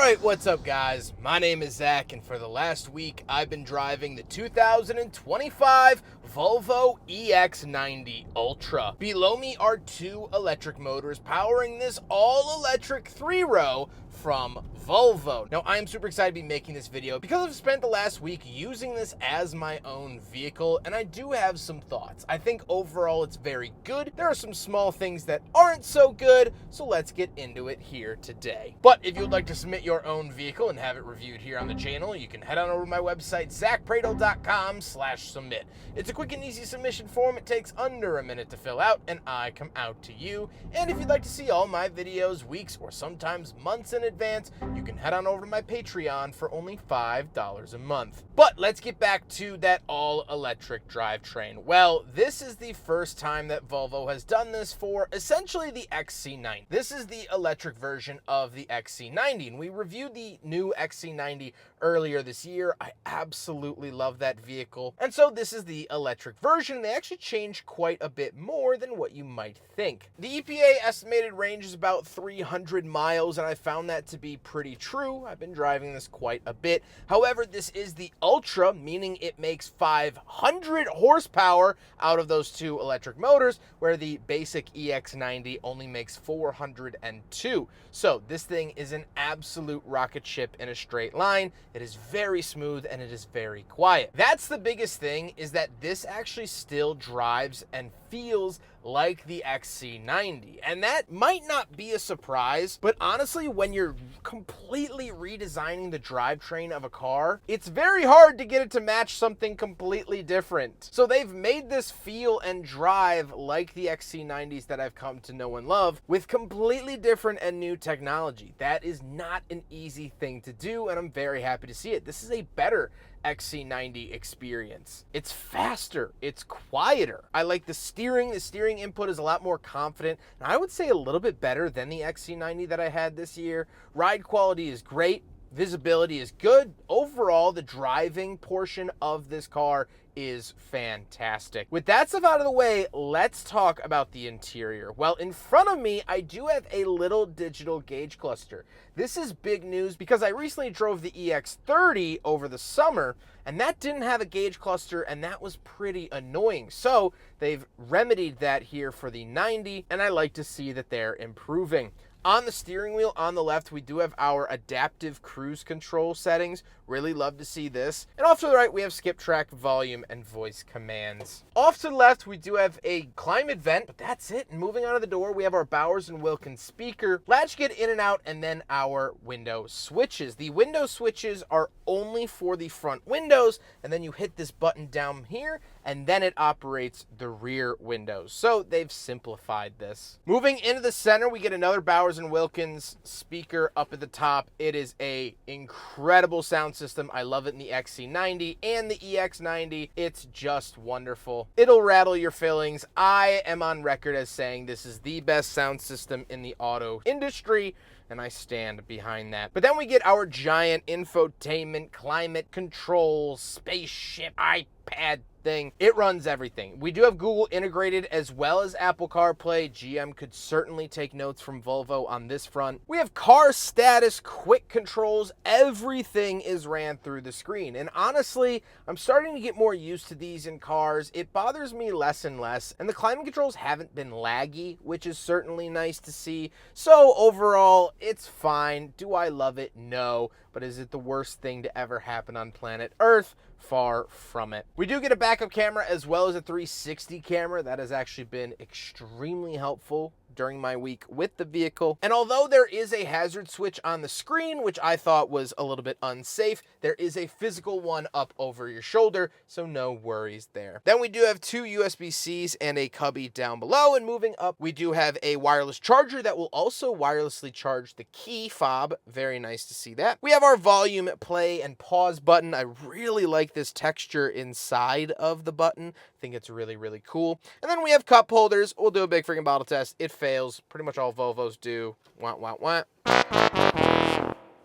Alright, what's up guys? My name is Zack, and for the last week I've been driving the 2025 Volvo EX90 Ultra. Below me are two electric motors powering this all-electric three-row from Volvo. Now, I am super excited to be making this video because I've spent the last week using this as my own vehicle, and I do have some thoughts. I think overall it's very good. There are some small things that aren't so good, so let's get into it here today. But if you would like to submit your own vehicle and have it reviewed here on the channel, you can head on over to my website, zackpradel.com/submit. It's a quick and easy submission form. It takes under a minute to fill out, and I come out to you. And if you'd like to see all my videos weeks or sometimes months in advance, you can head on over to my Patreon for only $5 a month. But let's get back to that all-electric drivetrain. Well, this is the first time that Volvo has done this for essentially the XC90. This is the electric version of the XC90, and we reviewed the new XC90 earlier this year. I absolutely love that vehicle. And so this is the electric version. They actually changed quite a bit more than what you might think. The EPA estimated range is about 300 miles, and I found that to be pretty true. I've been driving this quite a bit. However, this is the Ultra, meaning it makes 500 horsepower out of those two electric motors, where the basic EX90 only makes 402. So this thing is an absolute rocket ship in a straight line. It is very smooth and it is very quiet. That's the biggest thing, is that this actually still drives and feels like the XC90. And that might not be a surprise, but honestly, when you're completely redesigning the drivetrain of a car, it's very hard to get it to match something completely different. So they've made this feel and drive like the XC90s that I've come to know and love, with completely different and new technology. That is not an easy thing to do, and I'm very happy to see it. This is a better XC90 experience. It's faster, it's quieter. I like the steering. The steering input is a lot more confident, and I would say a little bit better than the XC90 that I had this year. Ride quality is great. Visibility is good. Overall, the driving portion of this car is fantastic. With that stuff out of the way, let's talk about the interior. Well, in front of me, I do have a little digital gauge cluster. This is big news because I recently drove the EX30 over the summer, and that didn't have a gauge cluster, and that was pretty annoying. So they've remedied that here for the 90, and I like to see that they're improving. On the steering wheel on the left, we do have our adaptive cruise control settings. Really love to see this. And off to the right, we have skip track, volume, and voice commands. Off to the left, we do have a climate vent, but that's it. And moving out of the door, we have our Bowers & Wilkins speaker, latch get in and out, and then our window switches. The window switches are only for the front windows, and then you hit this button down here, and then it operates the rear windows. So they've simplified this. Moving into the center, we get another Bowers & Wilkins speaker up at the top. It is a incredible sound system. I love it in the XC90 and the EX90. It's just wonderful. It'll rattle your fillings. I am on record as saying this is the best sound system in the auto industry, and I stand behind that. But then we get our giant infotainment, climate control, spaceship, iPad thing. It runs everything. We do have Google integrated as well as Apple CarPlay. GM could certainly take notes from Volvo on this front. We have car status, quick controls. Everything is ran through the screen. And honestly, I'm starting to get more used to these in cars. It bothers me less and less. And the climate controls haven't been laggy, which is certainly nice to see. So overall, it's fine. Do I love it? No. But is it the worst thing to ever happen on planet Earth? Far from it. We do get a backup camera as well as a 360 camera. That has actually been extremely helpful during my week with the vehicle. And although there is a hazard switch on the screen, which I thought was a little bit unsafe, there is a physical one up over your shoulder, so no worries there. Then we do have two USB-Cs and a cubby down below, and moving up, we do have a wireless charger that will also wirelessly charge the key fob. Very nice to see that. We have our volume, play, and pause button. I really like this texture inside of the button. I think it's really, really cool. And then we have cup holders. We'll do a big freaking bottle test. It fails. Pretty much all Volvos do. Wah, wah, wah.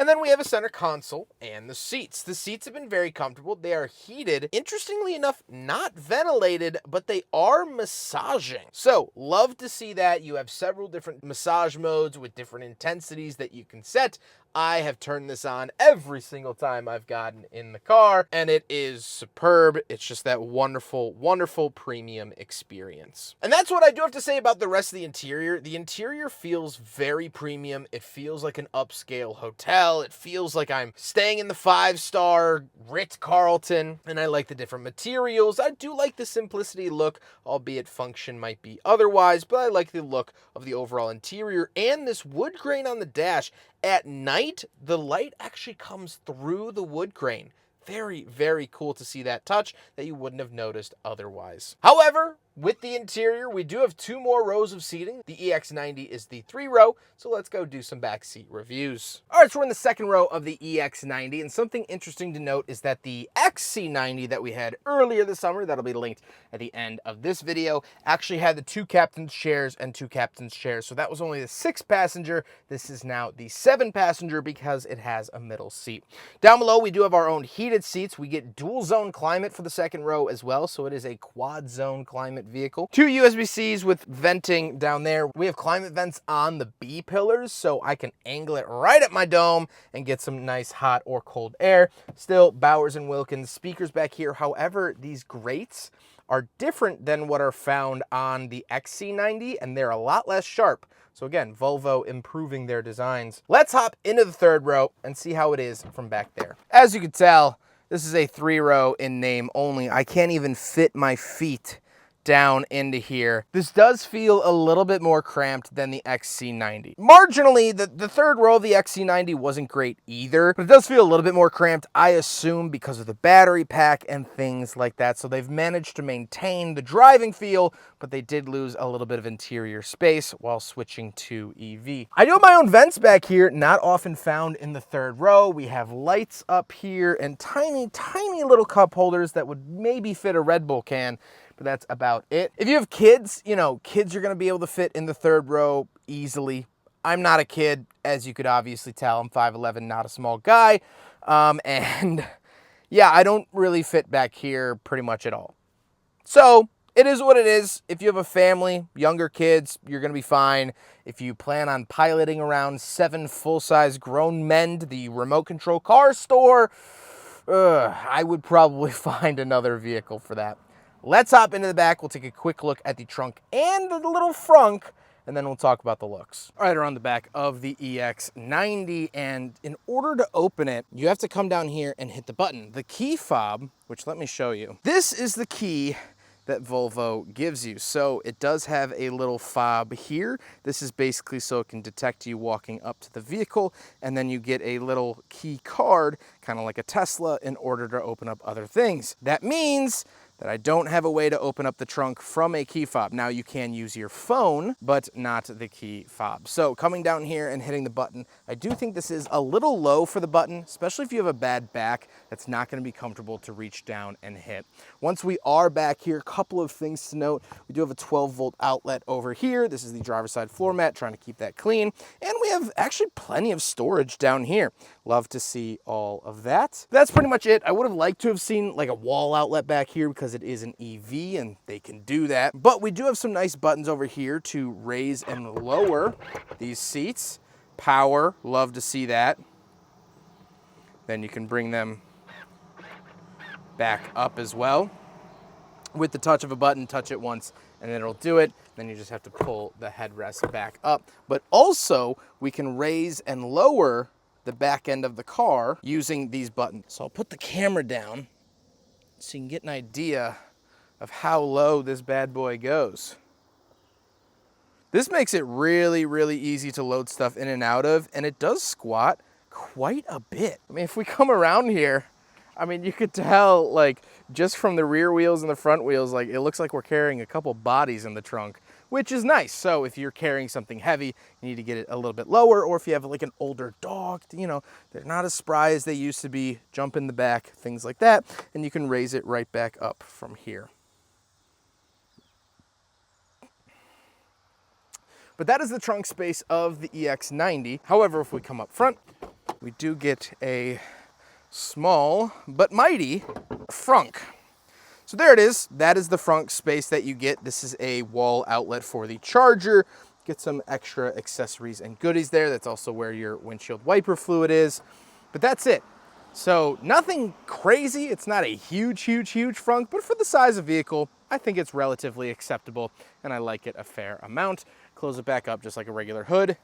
And then we have a center console and the seats. The seats have been very comfortable. They are heated. Interestingly enough, not ventilated, but they are massaging. So love to see that. You have several different massage modes with different intensities that you can set. I have turned this on every single time I've gotten in the car, and it is superb. It's just that wonderful, wonderful premium experience. And that's what I do have to say about the rest of the interior. The interior feels very premium. It feels like an upscale hotel. It feels like I'm staying in the 5-star Ritz-Carlton, and I like the different materials. I do like the simplicity look, albeit function might be otherwise, but I like the look of the overall interior and this wood grain on the dash. At night, the light actually comes through the wood grain. Very, very cool to see that touch that you wouldn't have noticed otherwise. However, with the interior, we do have 2 more rows of seating. The EX90 is the 3-row, so let's go do some backseat reviews. All right, so we're in the 2nd row of the EX90, and something interesting to note is that the XC90 that we had earlier this summer, that'll be linked at the end of this video, actually had the 2 captain's chairs and 2 captain's chairs, so that was only the 6-passenger. This is now the 7-passenger because it has a middle seat. Down below, we do have our own heated seats. We get dual zone climate for the 2nd row as well, so it is a quad zone climate vehicle. 2 USB-Cs with venting down there. We have climate vents on the B pillars, so I can angle it right at my dome and get some nice hot or cold air. Still Bowers & Wilkins speakers back here. However, these grates are different than what are found on the XC90, and they're a lot less sharp. So again, Volvo improving their designs. Let's hop into the 3rd row and see how it is from back there. As you can tell, this is a 3-row in name only. I can't even fit my feet down into here. This does feel a little bit more cramped than the XC90. Marginally, the 3rd row of the XC90 wasn't great either, but it does feel a little bit more cramped, I assume, because of the battery pack and things like that. So they've managed to maintain the driving feel, but they did lose a little bit of interior space while switching to EV. I do have my own vents back here, not often found in the 3rd row. We have lights up here and tiny, tiny little cup holders that would maybe fit a Red Bull can, but that's about it. If you have kids, you know, kids are going to be able to fit in the 3rd row easily. I'm not a kid, as you could obviously tell. I'm 5'11", not a small guy. And yeah, I don't really fit back here pretty much at all. So it is what it is. If you have a family, younger kids, you're going to be fine. If you plan on piloting around 7 full-size grown men to the remote control car store, I would probably find another vehicle for that. Let's hop into the back. We'll take a quick look at the trunk and the little frunk, and then we'll talk about the looks. All right, around the back of the EX90, and in order to open it, you have to come down here and hit the button. The key fob, which let me show you. This is the key that Volvo gives you. So it does have a little fob here. This is basically so it can detect you walking up to the vehicle, and then you get a little key card, kind of like a Tesla, in order to open up other things. That means that I don't have a way to open up the trunk from a key fob. Now you can use your phone, but not the key fob. So coming down here and hitting the button, I do think this is a little low for the button, especially if you have a bad back. That's not going to be comfortable to reach down and hit. Once we are back here, a couple of things to note. We do have a 12-volt outlet over here. This is the driver's side floor mat, trying to keep that clean. And we have actually plenty of storage down here. Love to see all of that. That's pretty much it. I would have liked to have seen like a wall outlet back here because it is an EV and they can do that. But we do have some nice buttons over here to raise and lower these seats. Power, love to see that. Then you can bring them back up as well. With the touch of a button, touch it once and then it'll do it. Then you just have to pull the headrest back up. But also we can raise and lower the back end of the car using these buttons. So I'll put the camera down so you can get an idea of how low this bad boy goes. This makes it really, really easy to load stuff in and out of, and it does squat quite a bit. I mean, if we come around here, I mean, you could tell, like, just from the rear wheels and the front wheels, like, it looks like we're carrying a couple bodies in the trunk, which is nice. So if you're carrying something heavy, you need to get it a little bit lower, or if you have like an older dog, you know, they're not as spry as they used to be, jump in the back, things like that, and you can raise it right back up from here. But that is the trunk space of the EX90. However, if we come up front, we do get a small but mighty frunk. So there it is. That is the frunk space that you get. This is a wall outlet for the charger. Get some extra accessories and goodies there. That's also where your windshield wiper fluid is. But that's it. So nothing crazy. It's not a huge frunk, but for the size of vehicle, I think it's relatively acceptable, and I like it a fair amount. Close it back up just like a regular hood.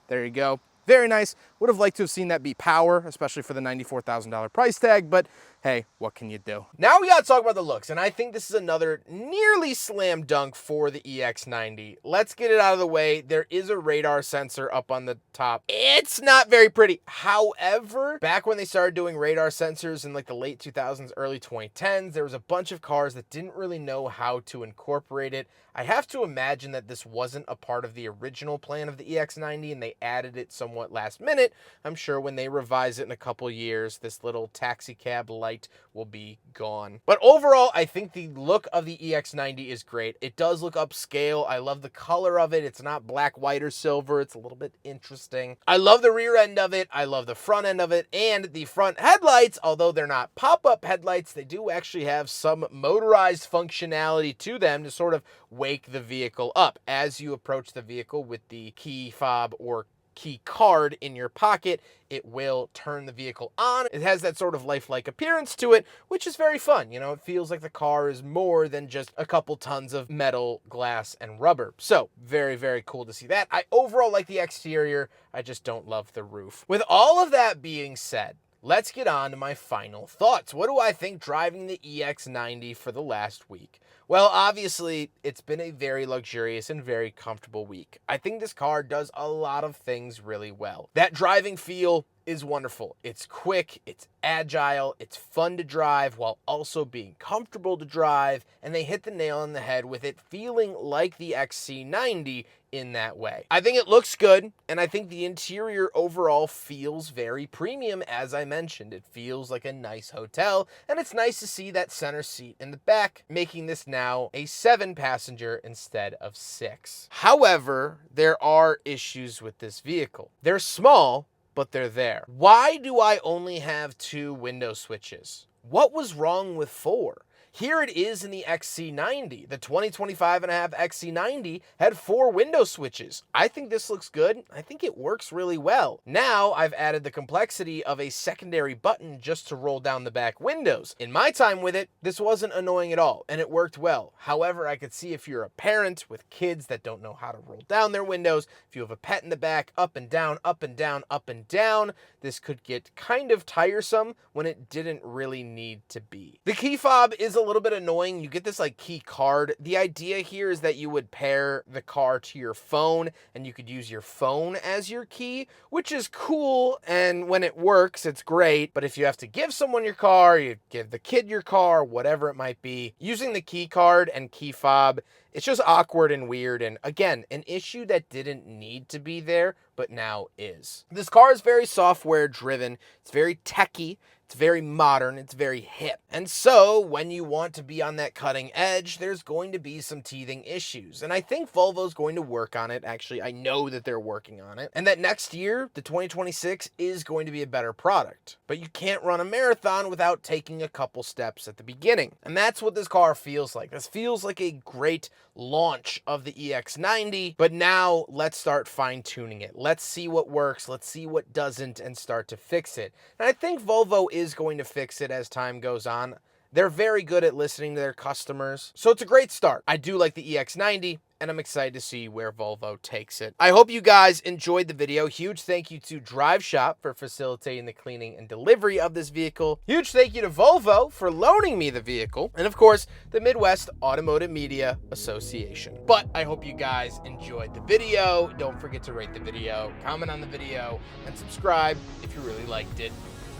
There you go. Very nice. Would have liked to have seen that be power, especially for the $94,000 price tag, but hey, what can you do? Now we gotta talk about the looks, and I think this is another nearly slam dunk for the EX90. Let's get it out of the way. There is a radar sensor up on the top. It's not very pretty. However, back when they started doing radar sensors in like the late 2000s, early 2010s, there was a bunch of cars that didn't really know how to incorporate it. I have to imagine that this wasn't a part of the original plan of the EX90 and they added it somewhat last minute. I'm sure when they revise it in a couple years, this little taxi cab light will be gone. But overall, I think the look of the EX90 is great. It does look upscale. I love the color of it. It's not black, white, or silver. It's a little bit interesting. I love the rear end of it. I love the front end of it, and the front headlights, although they're not pop-up headlights, they do actually have some motorized functionality to them to sort of wake the vehicle up as you approach the vehicle with the key fob or key card in your pocket. It will turn the vehicle on. It has that sort of lifelike appearance to it, which is very fun. You know, it feels like the car is more than just a couple tons of metal, glass, and rubber. So very cool to see that. I overall like the exterior. I just don't love the roof. With all of that being said, let's get on to my final thoughts. What do I think driving the EX90 for the last week? Well, obviously, it's been a very luxurious and very comfortable week. I think this car does a lot of things really well. That driving feel is wonderful. It's quick, it's agile, it's fun to drive while also being comfortable to drive, and they hit the nail on the head with it feeling like the XC90 in that way. I think it looks good, and I think the interior overall feels very premium, as I mentioned. It feels like a nice hotel, and it's nice to see that center seat in the back, making this now a 7-passenger instead of 6. However, there are issues with this vehicle. They're small, but they're there. Why do I only have 2 window switches? What was wrong with 4? Here it is in the XC90. The 2025.5 XC90 had 4 window switches. I think this looks good. I think it works really well. Now I've added the complexity of a secondary button just to roll down the back windows. In my time with it, this wasn't annoying at all, and it worked well. However, I could see if you're a parent with kids that don't know how to roll down their windows, if you have a pet in the back, up and down, up and down, up and down, this could get kind of tiresome when it didn't really need to be. The key fob is a little bit annoying. You get this like key card. The idea here is that you would pair the car to your phone and you could use your phone as your key, which is cool, and when it works, it's great. But if you have to give someone your car, you give the kid your car, whatever it might be, using the key card and key fob, it's just awkward and weird, and again, an issue that didn't need to be there, but now is. This car is very software driven. It's very techy. It's very modern, it's very hip. And so when you want to be on that cutting edge, there's going to be some teething issues. And I think Volvo's going to work on it. Actually, I know that they're working on it. And that next year, the 2026, is going to be a better product. But you can't run a marathon without taking a couple steps at the beginning. And that's what this car feels like. This feels like a great launch of the EX90, but now let's start fine-tuning it. Let's see what works, let's see what doesn't, and start to fix it. And I think Volvo is going to fix it as time goes on. They're very good at listening to their customers, so it's a great start. I do like the EX90, and I'm excited to see where Volvo takes it. I hope you guys enjoyed the video. Huge thank you to Drive Shop for facilitating the cleaning and delivery of this vehicle. Huge thank you to Volvo for loaning me the vehicle. And of course, the Midwest Automotive Media Association. But I hope you guys enjoyed the video. Don't forget to rate the video, comment on the video, and subscribe if you really liked it.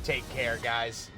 Take care, guys.